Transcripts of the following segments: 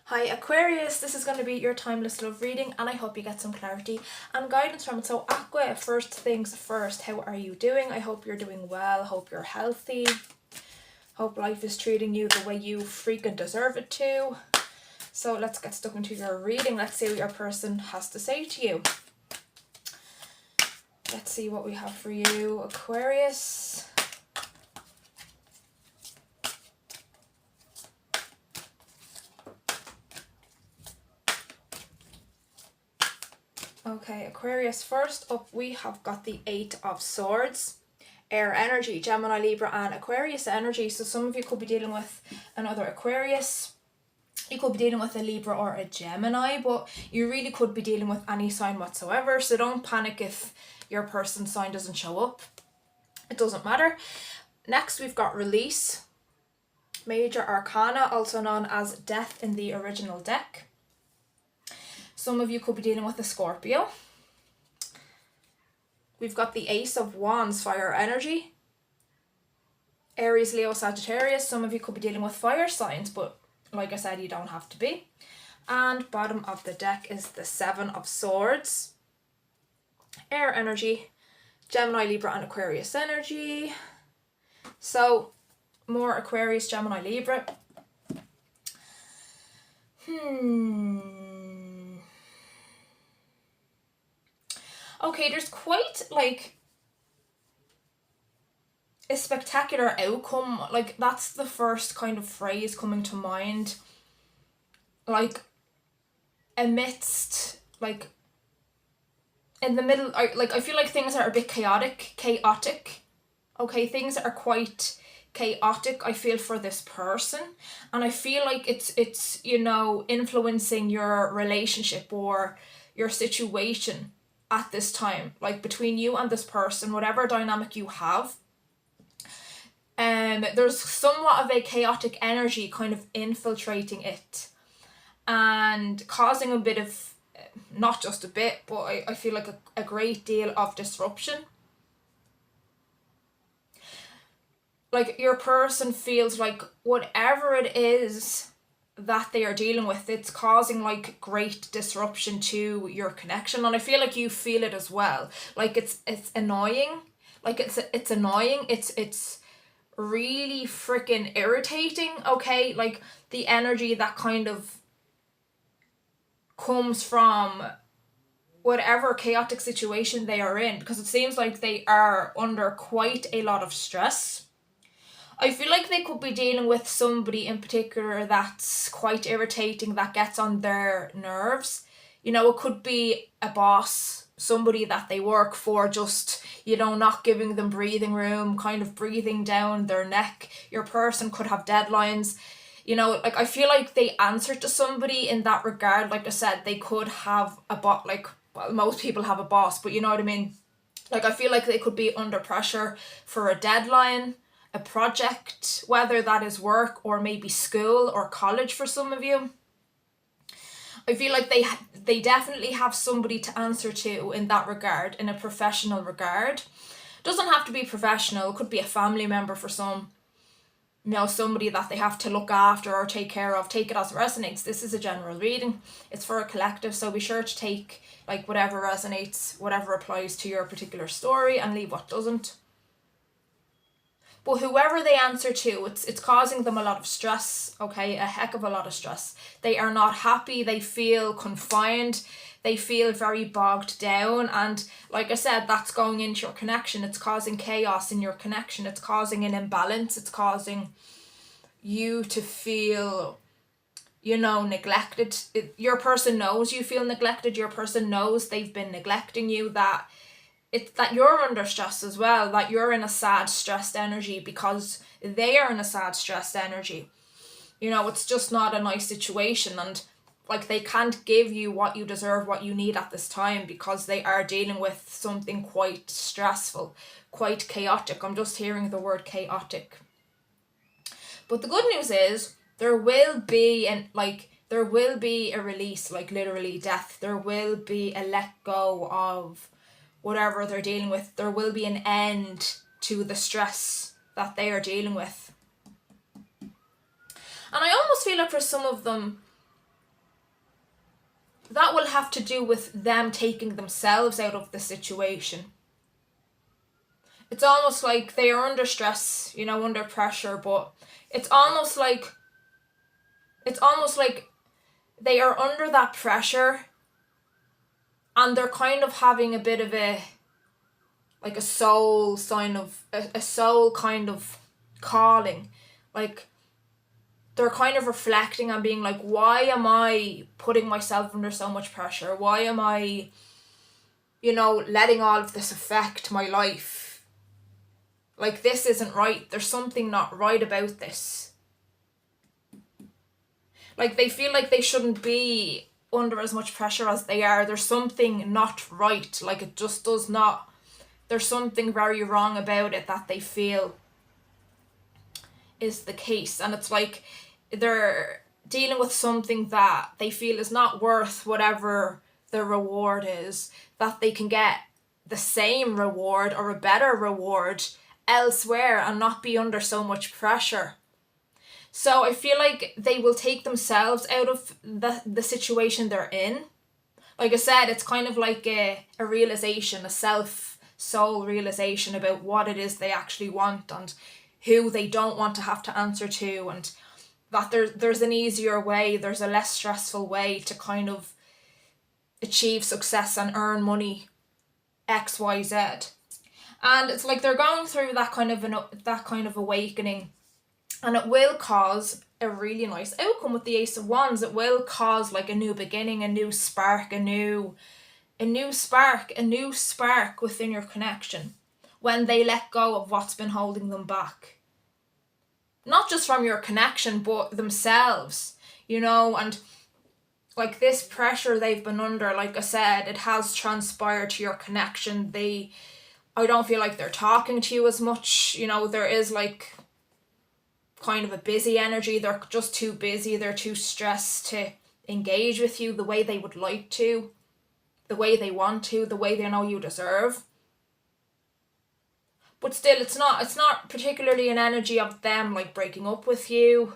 Hi Aquarius, this is going to be your timeless love reading and I hope you get some clarity and guidance from it. So Aqua, first things first, how are you doing? I hope you're doing well, hope you're healthy, hope life is treating you the way you freaking deserve it to. So let's get stuck into your reading. Let's see what your person has to say to you. Let's see what we have for you, Aquarius. Okay, Aquarius, first up we have got the Eight of Swords, air energy, Gemini, Libra and Aquarius energy. So some of you could be dealing with another Aquarius, you could be dealing with a Libra or a Gemini, but you really could be dealing with any sign whatsoever. So don't panic if your person's sign doesn't show up. It doesn't matter. Next we've got release, major arcana, also known as death in the original deck. Some of you could be dealing with a Scorpio. We've got the Ace of Wands, fire energy, Aries, Leo, Sagittarius. Some of you could be dealing with fire signs, but like I said, you don't have to be. And bottom of the deck is the Seven of Swords, air energy, Gemini, Libra and Aquarius energy. So more Aquarius, Gemini, Libra. Okay, there's quite like a spectacular outcome. Like that's the first kind of phrase coming to mind. Like amidst, like in the middle, I feel like things are a bit chaotic. Okay, things are quite chaotic, I feel, for this person, and I feel like it's you know, influencing your relationship or your situation at this time, like between you and this person, whatever dynamic you have. There's somewhat of a chaotic energy kind of infiltrating it and causing a bit of, not just a bit, but I feel like a great deal of disruption. Like your person feels like whatever it is that they are dealing with, it's causing like great disruption to your connection, and I feel like you feel it as well. Like it's annoying, like it's annoying, it's really freaking irritating. Okay, like the energy that kind of comes from whatever chaotic situation they are in, because it seems like they are under quite a lot of stress. I feel like they could be dealing with somebody in particular that's quite irritating, that gets on their nerves. You know, it could be a boss, somebody that they work for, just, you know, not giving them breathing room, kind of breathing down their neck. Your person could have deadlines. You know, like I feel like they answer to somebody in that regard. Like I said, they could have a boss, like, well, most people have a boss, but you know what I mean? Like I feel like they could be under pressure for a deadline, a project, whether that is work or maybe school or college for some of you. I feel like they definitely have somebody to answer to in that regard, in a professional regard. Doesn't have to be professional, it could be a family member for some. You know, somebody that they have to look after or take care of. Take it as it resonates. This is a general reading. It's for a collective, so be sure to take like whatever resonates, whatever applies to your particular story, and leave what doesn't. But whoever they answer to, it's causing them a lot of stress, okay? A heck of a lot of stress. They are not happy, they feel confined, they feel very bogged down, and like I said, that's going into your connection. It's causing chaos in your connection, it's causing an imbalance, it's causing you to feel, you know, neglected. Your person knows you feel neglected, your person knows they've been neglecting you, that it's that you're under stress as well, that you're in a sad, stressed energy because they are in a sad, stressed energy. You know, it's just not a nice situation, and like they can't give you what you deserve, what you need at this time, because they are dealing with something quite stressful, quite chaotic. I'm just hearing the word chaotic. But the good news is there will be there will be a release, like literally death. There will be a let go of whatever they're dealing with. There will be an end to the stress that they are dealing with. And I almost feel like for some of them, that will have to do with them taking themselves out of the situation. It's almost like they are under stress, under pressure, but it's almost like they are under that pressure, and they're kind of having a bit of a soul kind of calling. Like, they're kind of reflecting and being like, why am I putting myself under so much pressure? Why am I, letting all of this affect my life? Like, this isn't right. There's something not right about this. Like, they feel like they shouldn't be under as much pressure as they are. There's something not right. Like, it just does not. There's something very wrong about it that they feel is the case. And it's like they're dealing with something that they feel is not worth whatever the reward is, that they can get the same reward or a better reward elsewhere and not be under so much pressure. So I feel like they will take themselves out of the situation they're in. Like I said, it's kind of like a realization, a soul realization about what it is they actually want and who they don't want to have to answer to, and that there's an easier way, there's a less stressful way to kind of achieve success and earn money, XYZ. And it's like they're going through that kind of awakening, and it will cause a really nice outcome with the Ace of Wands. It will cause like a new beginning, a new spark, a new spark within your connection when they let go of what's been holding them back. Not just from your connection, but themselves, and like this pressure they've been under, like I said, it has transpired to your connection. I don't feel like they're talking to you as much. There is like kind of a busy energy. They're just too busy. They're too stressed to engage with you the way they would like to, the way they want to, the way they know you deserve. But still, it's not particularly an energy of them like breaking up with you.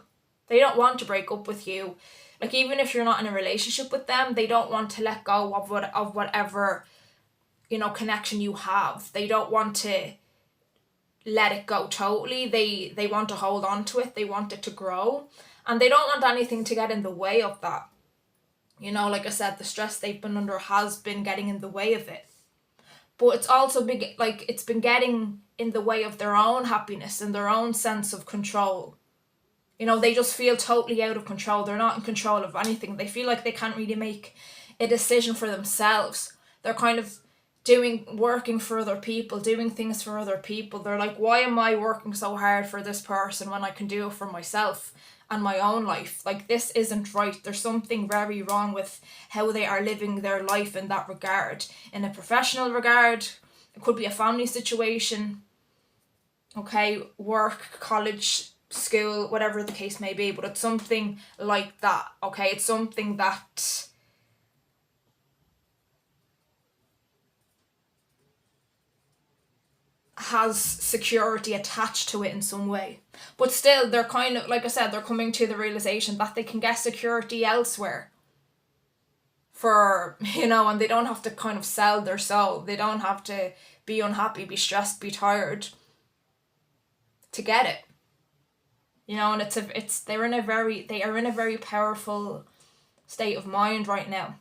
They don't want to break up with you. Like, even if you're not in a relationship with them, they don't want to let go of whatever, connection you have. They don't want to let it go totally. They want to hold on to it. They want it to grow. And they don't want anything to get in the way of that. Like I said, the stress they've been under has been getting in the way of it. But it's also it's been getting in the way of their own happiness and their own sense of control. They just feel totally out of control. They're not in control of anything. They feel like they can't really make a decision for themselves. They're kind of working for other people, doing things for other people. They're like, why am I working so hard for this person when I can do it for myself and my own life? Like, this isn't right. There's something very wrong with how they are living their life in that regard. In a professional regard, it could be a family situation, okay, work, college, school, whatever the case may be, but it's something like that, okay? It's something that has security attached to it in some way. But still, they're kind of, like I said, they're coming to the realization that they can get security elsewhere for, and they don't have to kind of sell their soul. They don't have to be unhappy, be stressed, be tired to get it. And they are in a very powerful state of mind right now.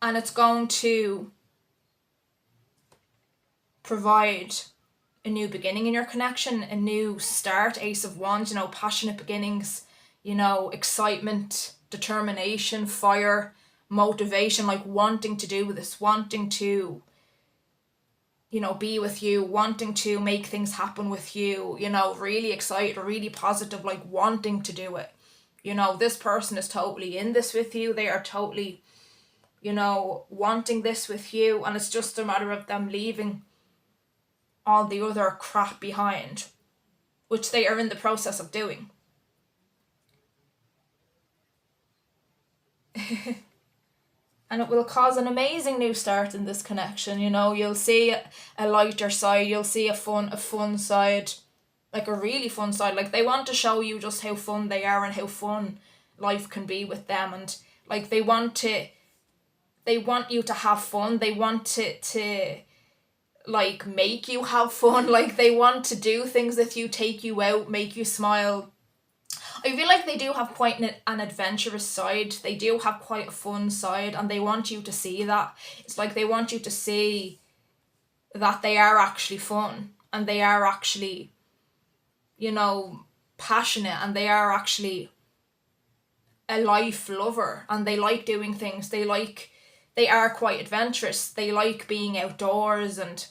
And it's going to provide a new beginning in your connection, a new start. Ace of Wands, passionate beginnings, excitement, determination, fire, motivation, like wanting to do this, wanting to, be with you, wanting to make things happen with you, really excited, really positive, like wanting to do it. This person is totally in this with you. They are totally, wanting this with you, and it's just a matter of them leaving all the other crap behind, which they are in the process of doing. And it will cause an amazing new start in this connection. You'll see a lighter side, you'll see a fun side like a really fun side. Like they want to show you just how fun they are and how fun life can be with them, and like they want you to have fun. They want to like make you have fun. Like they want to do things with you, take you out, make you smile. I feel like they do have quite an adventurous side. They do have quite a fun side, and they want you to see that. It's like they want you to see that they are actually fun, and they are actually, you know, passionate, and they are actually a life lover, and they like doing things. They are quite adventurous. They like being outdoors, and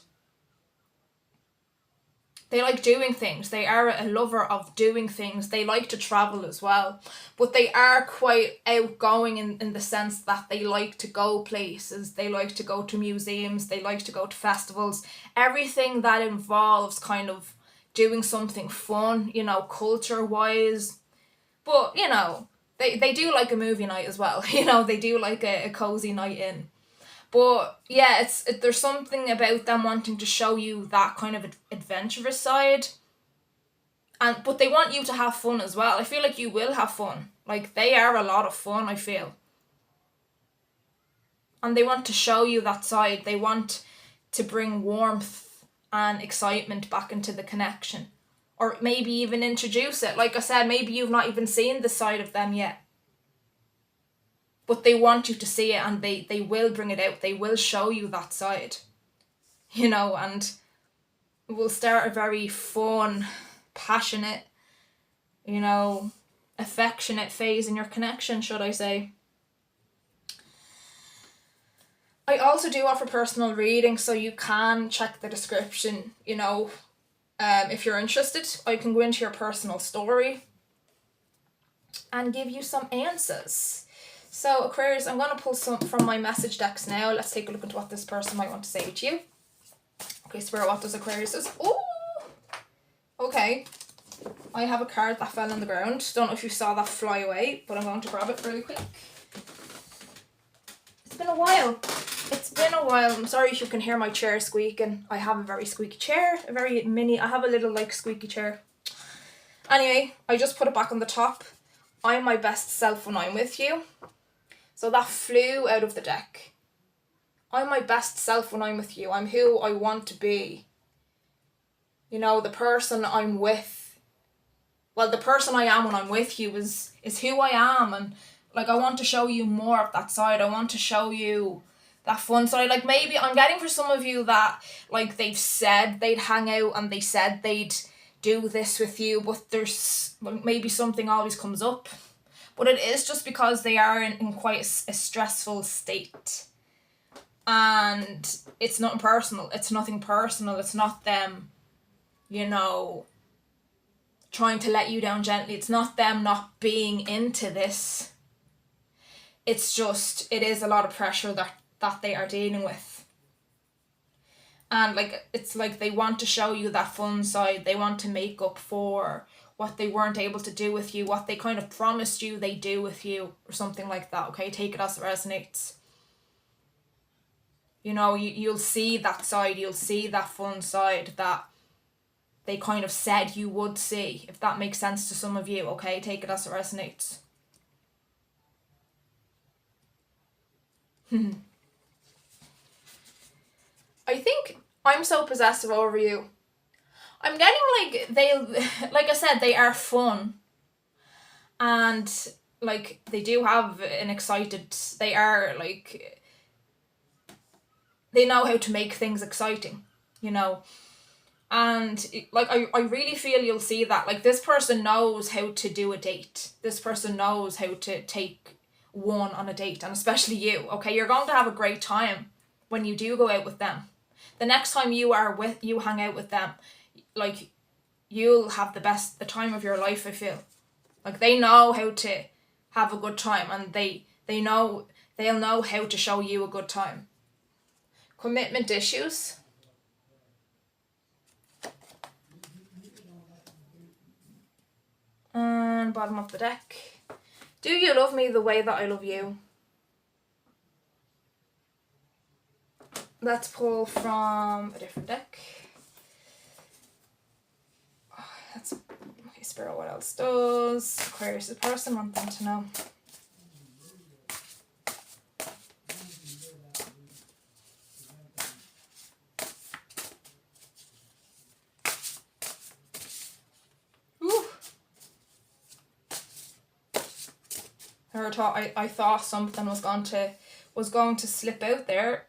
they like doing things. They are a lover of doing things. They like to travel as well. But they are quite outgoing in the sense that they like to go places. They like to go to museums. They like to go to festivals. Everything that involves kind of doing something fun, you know, culture-wise. But, you know, they do like a movie night as well. You know, they do like a cozy night in. But yeah, there's something about them wanting to show you that kind of adventurous side. But they want you to have fun as well. I feel like you will have fun. Like they are a lot of fun, I feel. And they want to show you that side. They want to bring warmth and excitement back into the connection. Or maybe even introduce it. Like I said, maybe you've not even seen the side of them yet. But they want you to see it, and they will bring it out. They will show you that side. You know, and it will start a very fun, passionate, you know, affectionate phase in your connection, should I say. I also do offer personal reading, so you can check the description, you know, if you're interested. I can go into your personal story and give you some answers. So Aquarius, I'm going to pull some from my message decks now. Let's take a look into what this person might want to say to you. Okay, Spirit, what does Aquarius say? Oh, okay. I have a card that fell on the ground. Don't know if you saw that fly away, but I'm going to grab it really quick. It's been a while. It's been a while. I'm sorry if you can hear my chair squeaking. I have a very squeaky chair. I have a little like squeaky chair. Anyway, I just put it back on the top. I'm my best self when I'm with you. So that flew out of the deck. I'm my best self when I'm with you. I'm who I want to be. You know, the person I'm with. Well, the person I am when I'm with you is who I am. And like, I want to show you more of that side. I want to show you that fun side. Like maybe I'm getting for some of you that like they've said they'd hang out and they said they'd do this with you, but there's maybe something always comes up. But it is just because they are in quite a stressful state. And it's nothing personal. It's nothing personal. It's not them, you know, trying to let you down gently. It's not them not being into this. It's just, it is a lot of pressure that they are dealing with. And like, it's like they want to show you that fun side. They want to make up for what they weren't able to do with you, what they kind of promised you they do with you, or something like that, okay? Take it as it resonates. You know, you'll see that side, you'll see that fun side that they kind of said you would see, if that makes sense to some of you, okay? Take it as it resonates. I think I'm so possessive over you. I'm getting like I said, they are fun. And like they do have they are like, they know how to make things exciting, you know. And like I really feel you'll see that like this person knows how to do a date. This person knows how to take one on a date, and especially you, okay? You're going to have a great time when you do go out with them. The next time you hang out with them, like you'll have the time of your life, I feel. Like they know how to have a good time, and they'll know how to show you a good time. Commitment issues. And bottom of the deck. Do you love me the way that I love you? Let's pull from a different deck. Okay, Spirit, what else does Aquarius' person want them to know? I thought something was going to slip out there.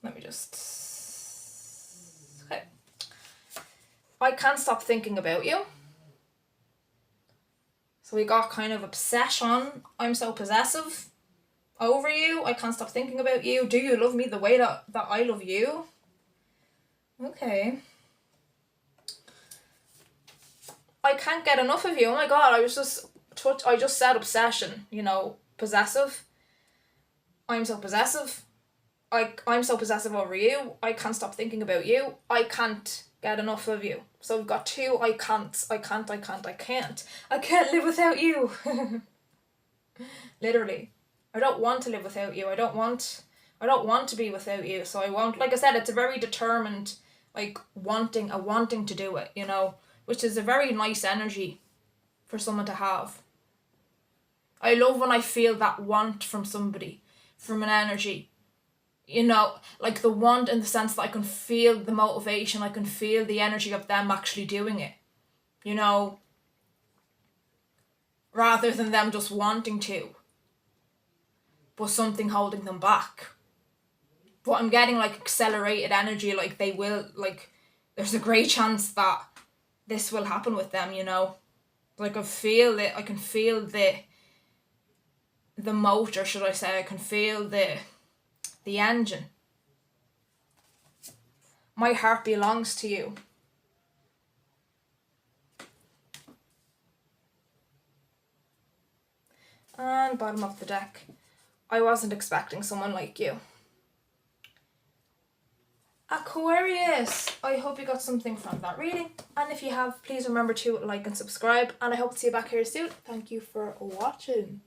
Let me just... Okay. I can't stop thinking about you. So we got kind of obsession. I'm so possessive over you. I can't stop thinking about you. Do you love me the way that I love you? Okay. I can't get enough of you. Oh my god, I just said obsession, you know, possessive. I'm so possessive. I'm so possessive over you. I can't stop thinking about you. I can't get enough of you. So we've got two I can't. I can't live without you. Literally. I don't want to live without you. I don't want to be without you. So I won't. Like I said, it's a very determined, like, wanting to do it, you know, which is a very nice energy for someone to have. I love when I feel that want from somebody, from an energy. You know, like the want in the sense that I can feel the motivation, I can feel the energy of them actually doing it. You know, rather than them just wanting to, but something holding them back. But I'm getting like accelerated energy, like they will, like there's a great chance that this will happen with them, you know. Like I feel it, I can feel the motor, should I say. I can feel the engine. My heart belongs to you. And bottom of the deck. I wasn't expecting someone like you. Aquarius, I hope you got something from that reading. And if you have, please remember to like and subscribe. And I hope to see you back here soon. Thank you for watching.